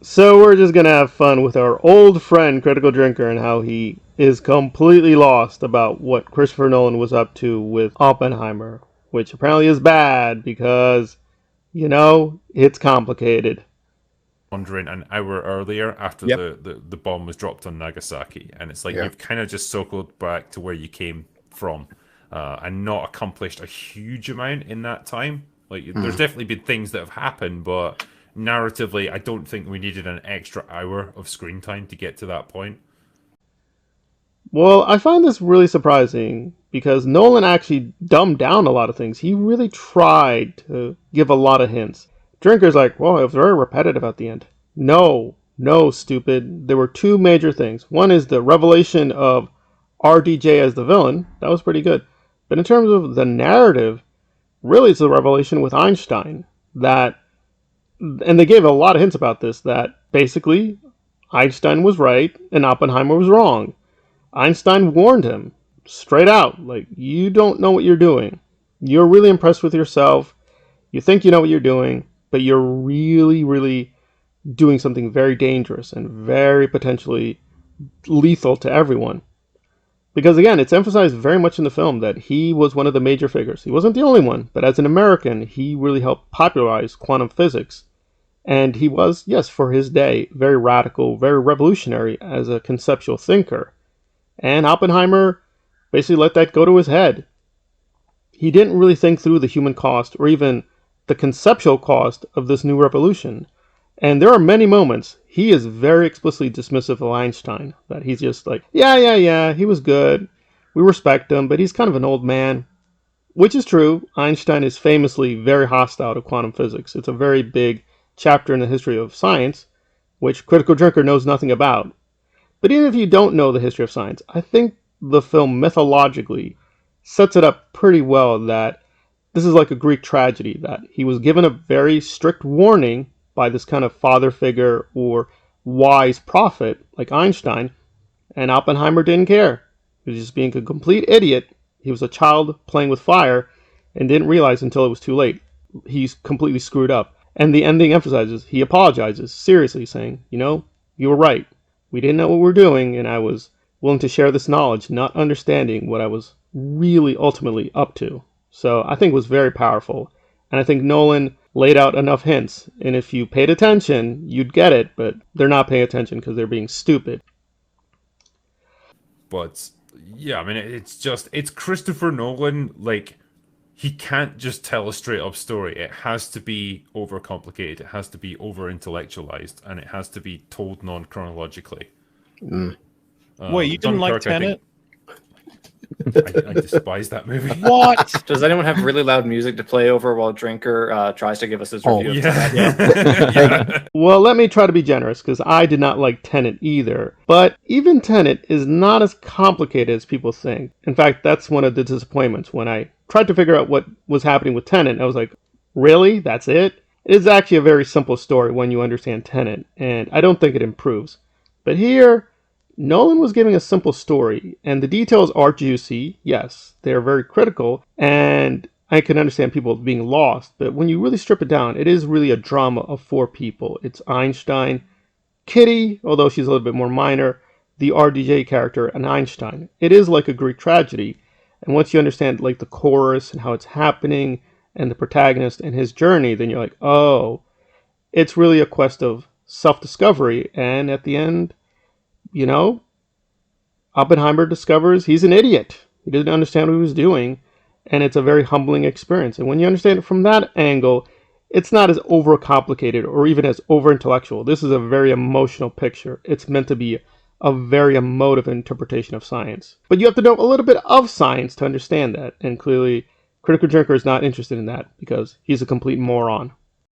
So we're just gonna have fun with our old friend Critical Drinker and how he is completely lost about what Christopher Nolan was up to with Oppenheimer, which apparently is bad because, it's complicated. Wondering an hour earlier after Yep. the bomb was dropped on Nagasaki, and it's like Yeah. you've kind of just circled back to where you came from, and not accomplished a huge amount in that time. Like there's definitely been things that have happened, but narratively, I don't think we needed an extra hour of screen time to get to that point. Well, I find this really surprising because Nolan actually dumbed down a lot of things. He really tried to give a lot of hints. Drinker's like, well, it was very repetitive at the end. No, no, stupid. There were two major things. One is the revelation of RDJ as the villain. That was pretty good. But in terms of the narrative, really it's the revelation with Einstein that, and they gave a lot of hints about this, that basically Einstein was right and Oppenheimer was wrong. Einstein warned him straight out, like, you don't know what you're doing. You're really impressed with yourself. You think you know what you're doing, but you're really, really doing something very dangerous and very potentially lethal to everyone. Because again, it's emphasized very much in the film that he was one of the major figures. He wasn't the only one, but as an American, he really helped popularize quantum physics. And he was, yes, for his day, very radical, very revolutionary as a conceptual thinker. And Oppenheimer basically let that go to his head. He didn't really think through the human cost or even the conceptual cost of this new revolution. And there are many moments he is very explicitly dismissive of Einstein. That he's just like, yeah, he was good. We respect him, but he's kind of an old man. Which is true. Einstein is famously very hostile to quantum physics. It's a very big chapter in the history of science, which Critical Drinker knows nothing about. But even if you don't know the history of science, I think the film mythologically sets it up pretty well that this is like a Greek tragedy, that he was given a very strict warning by this kind of father figure or wise prophet like Einstein, and Oppenheimer didn't care. He was just being a complete idiot. He was a child playing with fire and didn't realize until it was too late. He's completely screwed up. And the ending emphasizes he apologizes, seriously saying, you were right. We didn't know what we were doing, and I was willing to share this knowledge, not understanding what I was really ultimately up to. So I think it was very powerful. And I think Nolan laid out enough hints. And if you paid attention, you'd get it, but they're not paying attention because they're being stupid. But yeah, I mean, it's Christopher Nolan. Like, he can't just tell a straight up story. It has to be overcomplicated. It has to be over intellectualized, and it has to be told non chronologically. Wait, you didn't like Dunkirk, I Tenet? think I despise that movie. What? Does anyone have really loud music to play over while Drinker tries to give us his review? Yeah. Well, let me try to be generous because I did not like Tenet either. But even Tenet is not as complicated as people think. In fact, that's one of the disappointments. When I tried to figure out what was happening with Tenet, I was like, really? That's it? It is actually a very simple story when you understand Tenet, and I don't think it improves. But here, Nolan was giving a simple story, and the details are juicy, yes, they are very critical, and I can understand people being lost, but when you really strip it down, it is really a drama of four people. It's Einstein, Kitty, although she's a little bit more minor, the RDJ character, and Einstein. It is like a Greek tragedy, and once you understand like the chorus and how it's happening, and the protagonist and his journey, then you're like, oh, it's really a quest of self-discovery, and at the end, you know, Oppenheimer discovers he's an idiot. He didn't understand what he was doing, and it's a very humbling experience. And when you understand it from that angle, it's not as overcomplicated or even as over-intellectual. This is a very emotional picture. It's meant to be a very emotive interpretation of science. But you have to know a little bit of science to understand that, and clearly Critical Drinker is not interested in that because he's a complete moron.